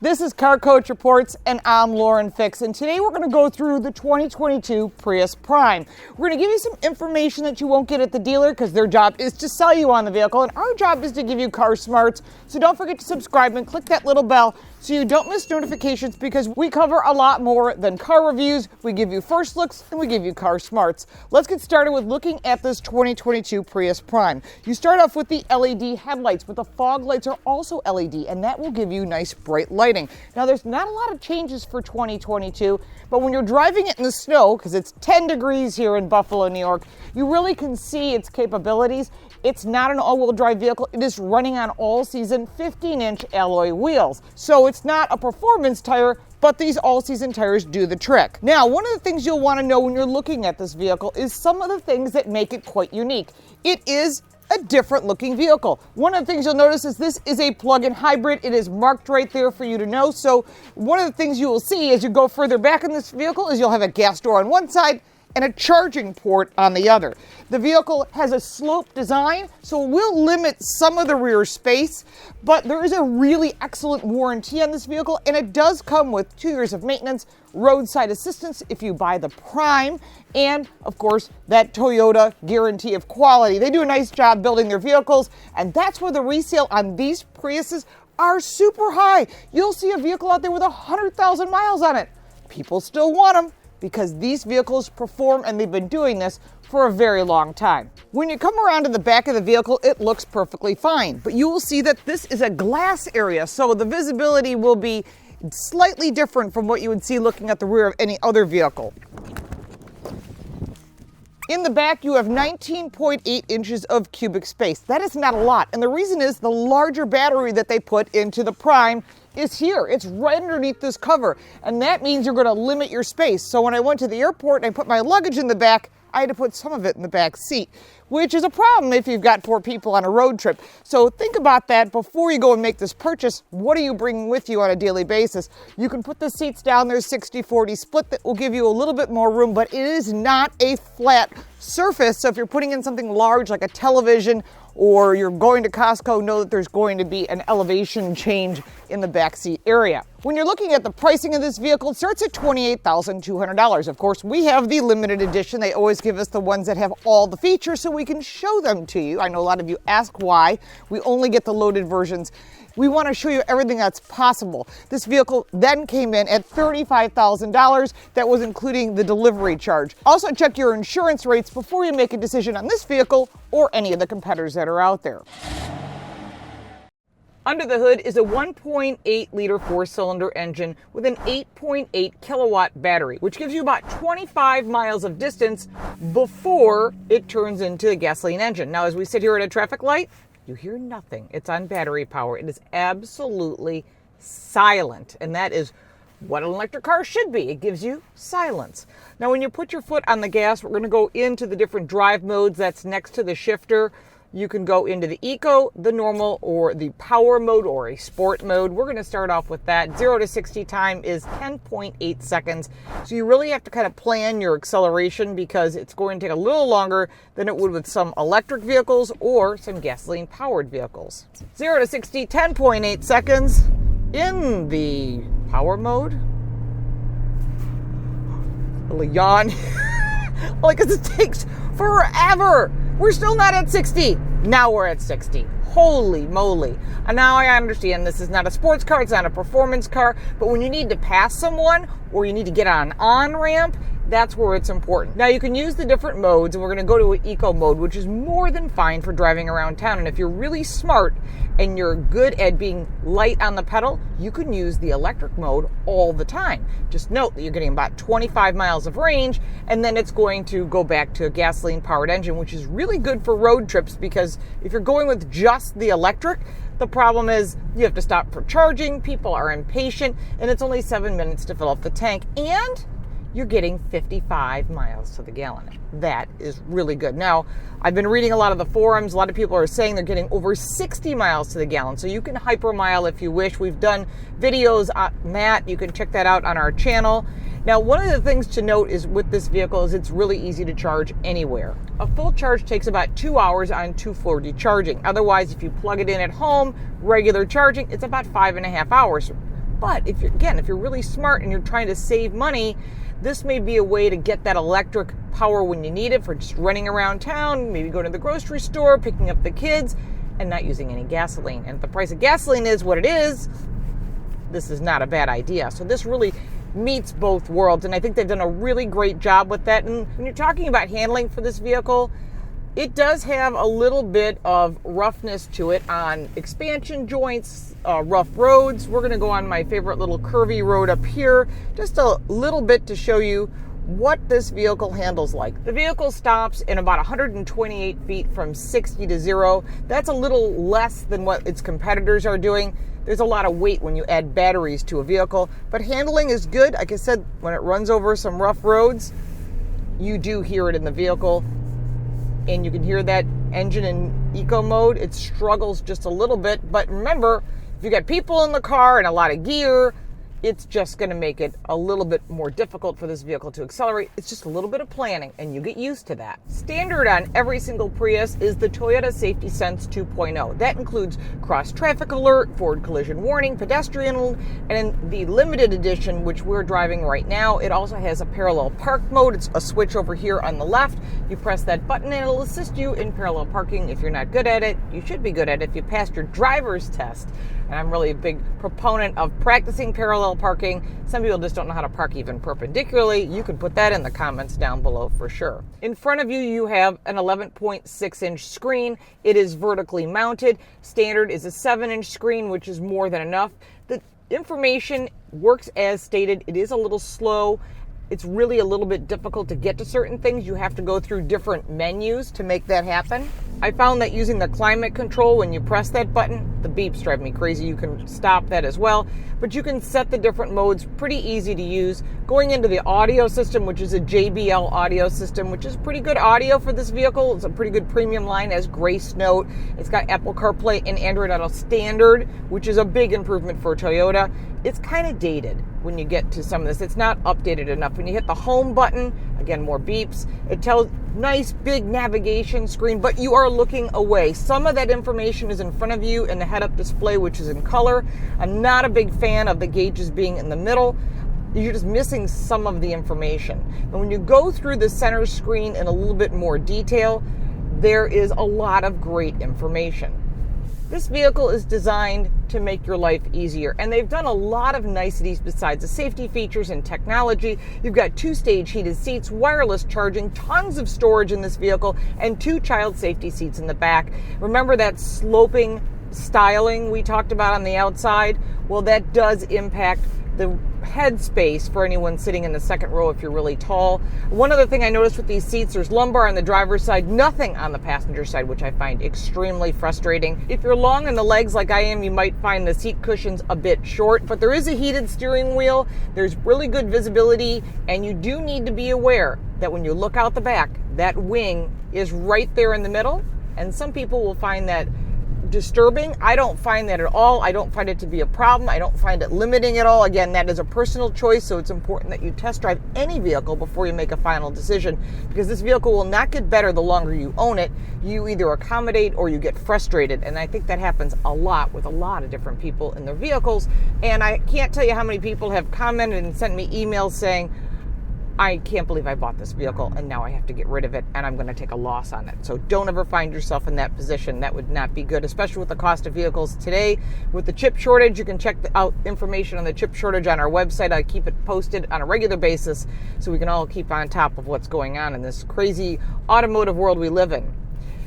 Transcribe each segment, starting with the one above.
This is Car Coach Reports, and I'm Lauren Fix, and today we're going to go through the 2022 Prius Prime. We're going to give you some information that you won't get at the dealer because their job is to sell you on the vehicle, and our job is to give you car smarts. So don't forget to subscribe and click that little bell so you don't miss notifications, because we cover a lot more than car reviews. We give you first looks and we give you car smarts. Let's get started with looking at this 2022 Prius Prime. You start off with the LED headlights, but the fog lights are also LED, and that will give you nice bright lighting. Now, there's not a lot of changes for 2022, but when you're driving it in the snow, because it's 10 degrees here in Buffalo, New York, you really can see its capabilities. It's not an all-wheel drive vehicle. It is running on all-season 15-inch alloy wheels. So it's not a performance tire, but these all-season tires do the trick. Now, one of the things you'll want to know when you're looking at this vehicle is some of the things that make it quite unique. It is a different looking vehicle. One of the things you'll notice is this is a plug-in hybrid. It is marked right there for you to know. So one of the things you will see as you go further back in this vehicle is you'll have a gas door on one side and a charging port on the other. The vehicle has a sloped design, so it will limit some of the rear space, but there is a really excellent warranty on this vehicle, and it does come with 2 years of maintenance, roadside assistance if you buy the Prime, and of course, that Toyota guarantee of quality. They do a nice job building their vehicles, and that's where the resale on these Priuses are super high. You'll see a vehicle out there with 100,000 miles on it. People still want them, because these vehicles perform, and they've been doing this for a very long time. When you come around to the back of the vehicle, it looks perfectly fine, but you will see that this is a glass area, so the visibility will be slightly different from what you would see looking at the rear of any other vehicle. In the back, you have 19.8 inches of cubic space. That is not a lot, and the reason is the larger battery that they put into the Prime is here. It's right underneath this cover, and that means you're going to limit your space. So when I went to the airport and I put my luggage in the back, I had to put some of it in the back seat, which is a problem if you've got 4 people on a road trip. So think about that before you go and make this purchase. What are you bringing with you on a daily basis? You can put the seats down. There's 60-40 split that will give you a little bit more room, but it is not a flat surface. So if you're putting in something large like a television, or you're going to Costco, know that there's going to be an elevation change in the backseat area. When you're looking at the pricing of this vehicle, it starts at $28,200. Of course, we have the limited edition. They always give us the ones that have all the features so we can show them to you. I know a lot of you ask why. We only get the loaded versions. We want to show you everything that's possible. This vehicle then came in at $35,000. That was including the delivery charge. Also check your insurance rates before you make a decision on this vehicle or any of the competitors that are out there. Under the hood is a 1.8 liter 4-cylinder engine with an 8.8 kilowatt battery, which gives you about 25 miles of distance before it turns into a gasoline engine. Now, as we sit here at a traffic light, you hear nothing. It's on battery power. It is absolutely silent, and that is what an electric car should be. It gives you silence. Now, when you put your foot on the gas, we're going to go into the different drive modes that's next to the shifter. You can go into the eco, the normal, or the power mode, or a sport mode. We're going to start off with that. 0 to 60 time is 10.8 seconds. So you really have to kind of plan your acceleration, because it's going to take a little longer than it would with some electric vehicles or some gasoline powered vehicles. 0 to 60, 10.8 seconds. In the power mode, a little yawn. Like, it takes forever. We're still not at 60. Now we're at 60. Holy moly. And now I understand this is not a sports car, it's not a performance car, but when you need to pass someone or you need to get on an on-ramp, that's where it's important. Now, you can use the different modes, and we're going to go to an eco mode, which is more than fine for driving around town. And if you're really smart and you're good at being light on the pedal, you can use the electric mode all the time. Just note that you're getting about 25 miles of range, and then it's going to go back to a gasoline-powered engine, which is really good for road trips, because if you're going with just the electric, the problem is you have to stop for charging, people are impatient, and it's only 7 minutes to fill up the tank, and you're getting 55 miles to the gallon. That is really good. Now, I've been reading a lot of the forums. A lot of people are saying they're getting over 60 miles to the gallon. So you can hypermile if you wish. We've done videos on that. You can check that out on our channel. Now, one of the things to note is with this vehicle is it's really easy to charge anywhere. A full charge takes about 2 hours on 240 charging. Otherwise, if you plug it in at home, regular charging, it's about 5.5 hours. But if you're really smart and you're trying to save money, this may be a way to get that electric power when you need it for just running around town, maybe going to the grocery store, picking up the kids, and not using any gasoline. And if the price of gasoline is what it is, this is not a bad idea. So this really meets both worlds, and I think they've done a really great job with that. And when you're talking about handling for this vehicle, it does have a little bit of roughness to it on expansion joints, rough roads. We're going to go on my favorite little curvy road up here, just a little bit to show you what this vehicle handles like. The vehicle stops in about 128 feet from 60 to 0. That's a little less than what its competitors are doing. There's a lot of weight when you add batteries to a vehicle, but handling is good. Like I said, when it runs over some rough roads, you do hear it in the vehicle, and you can hear that engine in eco mode. It struggles just a little bit, but remember, if you got people in the car and a lot of gear, it's just going to make it a little bit more difficult for this vehicle to accelerate. It's just a little bit of planning, and you get used to that. Standard on every single Prius is the Toyota Safety Sense 2.0. That includes cross traffic alert, forward collision warning, pedestrian, and in the limited edition, which we're driving right now, it also has a parallel park mode. It's a switch over here on the left. You press that button and it'll assist you in parallel parking. If you're not good at it, you should be good at it if you passed your driver's test. And I'm really a big proponent of practicing parallel parking. Some people just don't know how to park even perpendicularly. You can put that in the comments down below for sure. In front of you, you have an 11.6-inch screen. It is vertically mounted. Standard is a 7-inch screen, which is more than enough. The information works as stated. It is a little slow. It's really a little bit difficult to get to certain things. You have to go through different menus to make that happen. I found that using the climate control, when you press that button, the beeps drive me crazy. You can stop that as well, but you can set the different modes, pretty easy to use. Going into the audio system, which is a JBL audio system, which is pretty good audio for this vehicle. It's a pretty good premium line, as Grace Note. It's got Apple CarPlay and Android Auto Standard, which is a big improvement for Toyota. It's kind of dated when you get to some of this. It's not updated enough. When you hit the home button, again, more beeps. It tells nice big navigation screen, but you are looking away. Some of that information is in front of you in the head-up display, which is in color. I'm not a big fan of the gauges being in the middle. You're just missing some of the information. And when you go through the center screen in a little bit more detail, there is a lot of great information. This vehicle is designed to make your life easier, and they've done a lot of niceties besides the safety features and technology. You've got 2-stage heated seats, wireless charging, tons of storage in this vehicle, and 2 child safety seats in the back. Remember that sloping styling we talked about on the outside? Well, that does impact the head space for anyone sitting in the second row if you're really tall. One other thing I noticed with these seats, there's lumbar on the driver's side, nothing on the passenger side, which I find extremely frustrating. If you're long in the legs like I am, you might find the seat cushions a bit short, but there is a heated steering wheel, there's really good visibility, and you do need to be aware that when you look out the back, that wing is right there in the middle, and some people will find that disturbing. I don't find that at all. I don't find it to be a problem. I don't find it limiting at all. Again, that is a personal choice, so it's important that you test drive any vehicle before you make a final decision, because this vehicle will not get better the longer you own it. You either accommodate or you get frustrated, and I think that happens a lot with a lot of different people in their vehicles. And I can't tell you how many people have commented and sent me emails saying, I can't believe I bought this vehicle and now I have to get rid of it and I'm going to take a loss on it. So don't ever find yourself in that position. That would not be good, especially with the cost of vehicles today. With the chip shortage, you can check out information on the chip shortage on our website. I keep it posted on a regular basis so we can all keep on top of what's going on in this crazy automotive world we live in.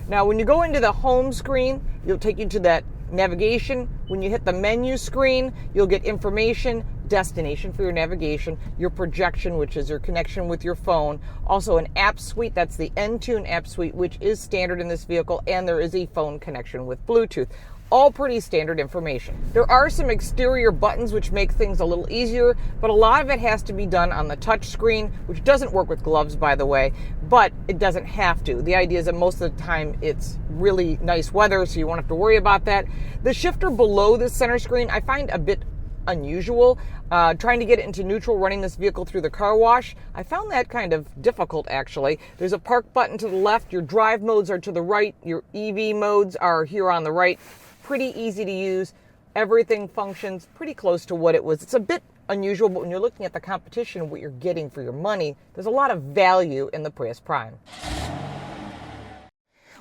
Now, when you go into the home screen, it'll take you to that navigation. When you hit the menu screen, you'll get information, destination for your navigation, your projection, which is your connection with your phone, also an app suite, that's the Entune app suite, which is standard in this vehicle, and there is a phone connection with Bluetooth. All pretty standard information. There are some exterior buttons which make things a little easier, but a lot of it has to be done on the touch screen, which doesn't work with gloves, by the way, but it doesn't have to. The idea is that most of the time it's really nice weather, so you won't have to worry about that. The shifter below the center screen I find a bit unusual. Trying to get it into neutral, running this vehicle through the car wash, I found that kind of difficult actually. There's a park button to the left, your drive modes are to the right, your EV modes are here on the right. Pretty easy to use. Everything functions pretty close to what it was. It's a bit unusual, but when you're looking at the competition, what you're getting for your money, there's a lot of value in the Prius Prime.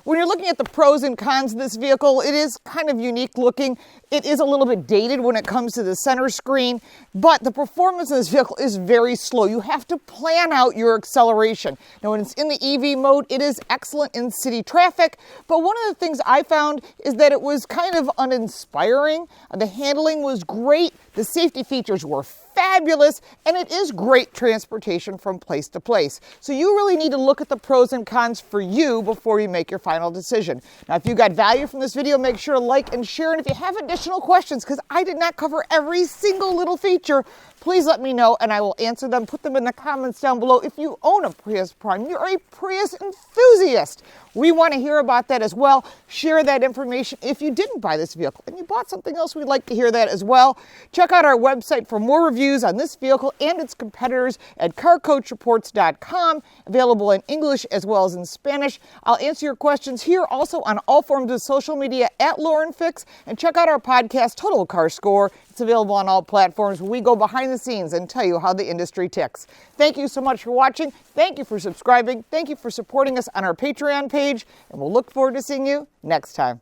When you're looking at the pros and cons of this vehicle, it is kind of unique looking. It is a little bit dated when it comes to the center screen, but the performance of this vehicle is very slow. You have to plan out your acceleration. Now, when it's in the EV mode, it is excellent in city traffic, but one of the things I found is that it was kind of uninspiring. The handling was great. The safety features were fabulous, and it is great transportation from place to place. So you really need to look at the pros and cons for you before you make your final decision. Now, if you got value from this video, make sure to like and share. And if you have additional questions, because I did not cover every single little feature, please let me know and I will answer them. Put them in the comments down below. If you own a Prius Prime, you're a Prius enthusiast, we want to hear about that as well. Share that information. If you didn't buy this vehicle and you bought something else, we'd like to hear that as well. Check out our website for more reviews on this vehicle and its competitors at carcoachreports.com, available in English as well as in Spanish. I'll answer your questions here, also on all forms of social media at Lauren Fix, and check out our podcast, Total Car Score. It's available on all platforms where we go behind the scenes and tell you how the industry ticks. Thank you so much for watching. Thank you for subscribing. Thank you for supporting us on our Patreon page, and we'll look forward to seeing you next time.